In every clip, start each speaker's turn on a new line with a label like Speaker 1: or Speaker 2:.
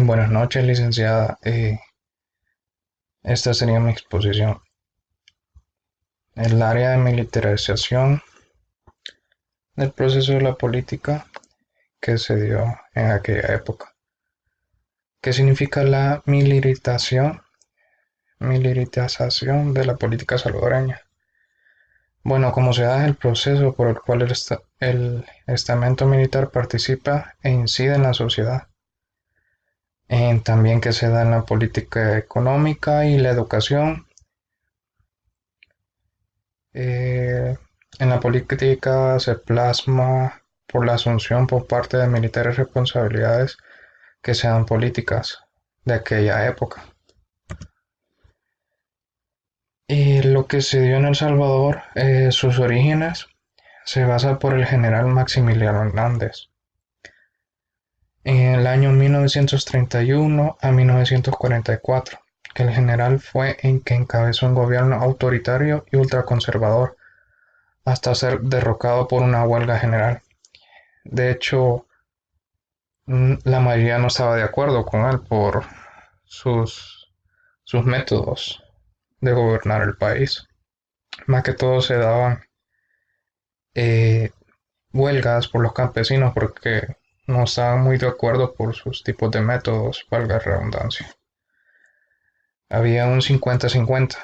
Speaker 1: Buenas noches, licenciada. Esta sería mi exposición. El área de militarización del proceso de la política que se dio en aquella época. ¿Qué significa la militarización de la política salvadoreña? Bueno, como se da el proceso por el cual el estamento militar participa e incide en la sociedad. También que se da en la política económica y la educación. Eh, en la política se plasma por la asunción por parte de militares responsabilidades que sean políticas de aquella época. Y lo que se dio en El Salvador, sus orígenes, se basa por el general Maximiliano Hernández. En el año 1931 a 1944, que el general fue en que encabezó un gobierno autoritario y ultraconservador hasta ser derrocado por una huelga general. De hecho, la mayoría no estaba de acuerdo con él por sus, sus métodos de gobernar el país. Más que todo se daban eh, huelgas por los campesinos porque no estaban muy de acuerdo por sus tipos de métodos, valga la redundancia. Había un 50-50.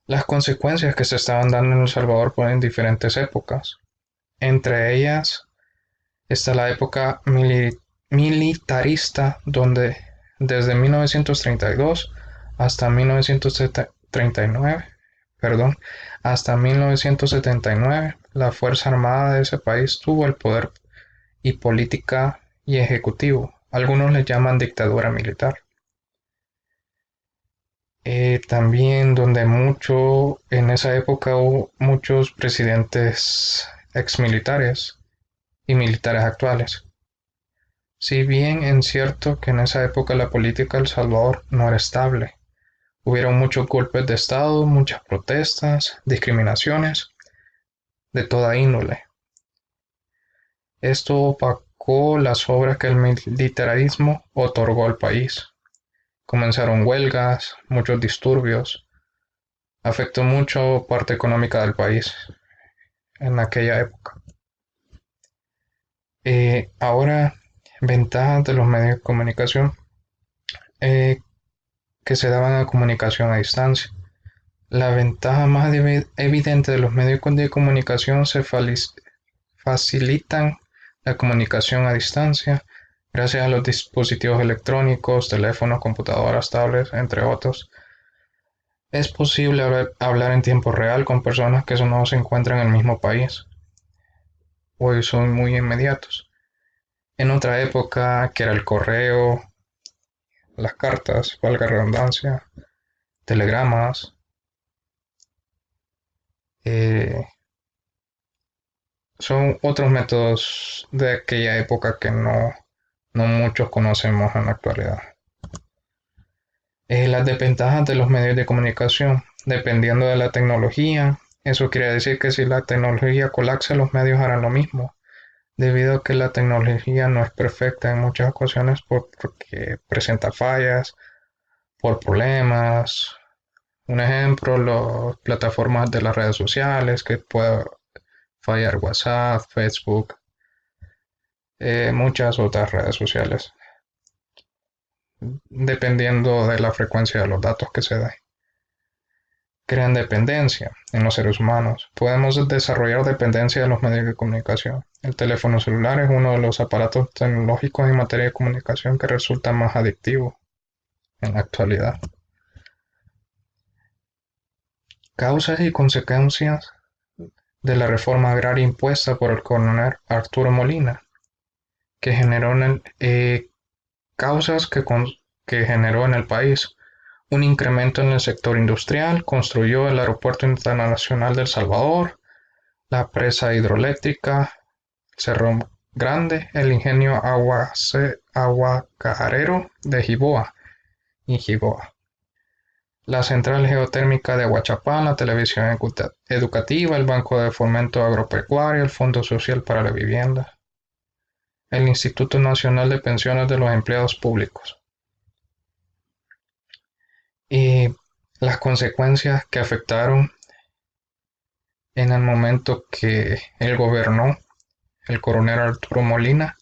Speaker 1: Las consecuencias que se estaban dando en El Salvador en diferentes épocas. Entre ellas está la época militarista, donde desde 1932 hasta 1939, perdón, hasta 1979, la Fuerza Armada de ese país tuvo el poder y política y ejecutivo. Algunos le llaman dictadura militar. También donde en esa época hubo muchos presidentes exmilitares y militares actuales. Si bien es cierto que en esa época la política de El Salvador no era estable, hubieron muchos golpes de Estado, muchas protestas, discriminaciones de toda índole. Esto opacó las obras que el militarismo otorgó al país. Comenzaron huelgas, muchos disturbios, afectó mucho parte económica del país en aquella época. Ahora, ventajas de los medios de comunicación eh, que se daban a comunicación a distancia. La ventaja más evidente de los medios de comunicación facilitan la comunicación a distancia gracias a los dispositivos electrónicos, teléfonos, computadoras, tablets, entre otros. Es posible hablar en tiempo real con personas que no se encuentran en el mismo país o son muy inmediatos. En otra época, que era el correo, las cartas, valga redundancia, telegramas, eh, son otros métodos de aquella época que no muchos conocemos en la actualidad. Las desventajas de los medios de comunicación, dependiendo de la tecnología, eso quiere decir que si la tecnología colapsa, los medios harán lo mismo, debido a que la tecnología no es perfecta en muchas ocasiones porque presenta fallas, por problemas. Un ejemplo, las plataformas de las redes sociales que puede fallar WhatsApp, Facebook, muchas otras redes sociales, dependiendo de la frecuencia de los datos que se den. Crean dependencia en los seres humanos. Podemos desarrollar dependencia de los medios de comunicación. El teléfono celular es uno de los aparatos tecnológicos en materia de comunicación que resulta más adictivo en la actualidad. Causas y consecuencias de la reforma agraria impuesta por el coronel Arturo Molina, que generó causas que generó en el país un incremento en el sector industrial, construyó el Aeropuerto Internacional de El Salvador, la presa hidroeléctrica Cerro Grande, el ingenio aguacarero de Jiboa y Jiboa, la central geotérmica de Aguachapán, la televisión educativa, el Banco de Fomento Agropecuario, el Fondo Social para la Vivienda, el Instituto Nacional de Pensiones de los Empleados Públicos. Y las consecuencias que afectaron en el momento que él gobernó, el coronel Arturo Molina.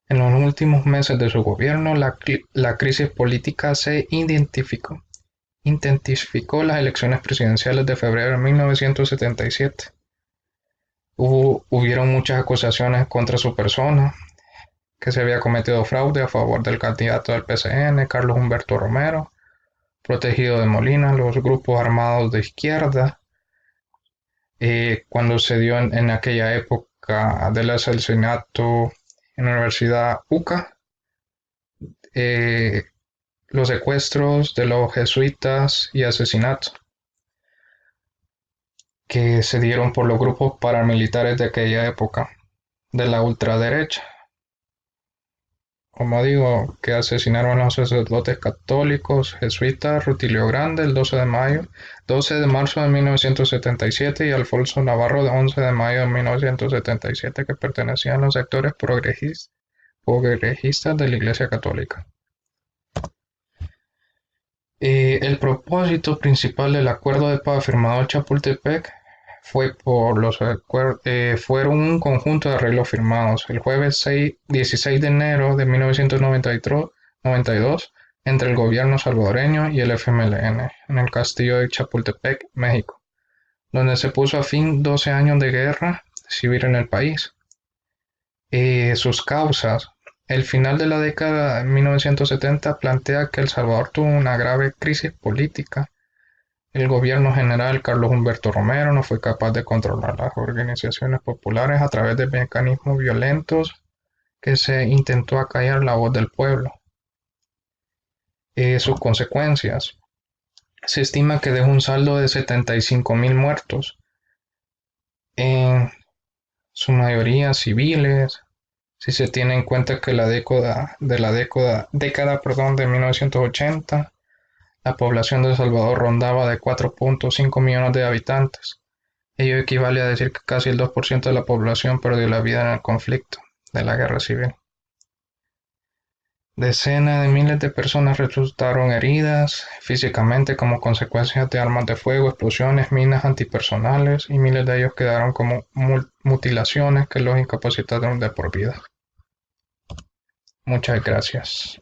Speaker 1: En los últimos meses de su gobierno, la crisis política se intensificó las elecciones presidenciales de febrero de 1977. Hubieron muchas acusaciones contra su persona, que se había cometido fraude a favor del candidato del PCN, Carlos Humberto Romero, protegido de Molina, los grupos armados de izquierda, cuando se dio en aquella época del asesinato en la Universidad UCA, los secuestros de los jesuitas y asesinatos que se dieron por los grupos paramilitares de aquella época, de la ultraderecha. Como digo, que asesinaron a los sacerdotes católicos jesuitas Rutilio Grande el 12 de marzo de 1977 y Alfonso Navarro el 11 de mayo de 1977, que pertenecían a los sectores progresistas de la Iglesia Católica. El propósito principal del acuerdo de paz firmado en Chapultepec fueron un conjunto de arreglos firmados el jueves 16 de enero de 1992 entre el gobierno salvadoreño y el FMLN en el castillo de Chapultepec, México, donde se puso a fin 12 años de guerra civil en el país. Sus causas. El final de la década de 1970 plantea que El Salvador tuvo una grave crisis política. El gobierno general Carlos Humberto Romero no fue capaz de controlar las organizaciones populares a través de mecanismos violentos que se intentó acallar la voz del pueblo. Sus consecuencias. Se estima que dejó un saldo de 75,000 muertos, en su mayoría civiles, si se tiene en cuenta que la década de 1980, la población de El Salvador rondaba de 4.5 millones de habitantes. Ello equivale a decir que casi el 2% de la población perdió la vida en el conflicto de la guerra civil. Decenas de miles de personas resultaron heridas físicamente como consecuencia de armas de fuego, explosiones, minas antipersonales, y miles de ellos quedaron como mutilaciones que los incapacitaron de por vida. Muchas gracias.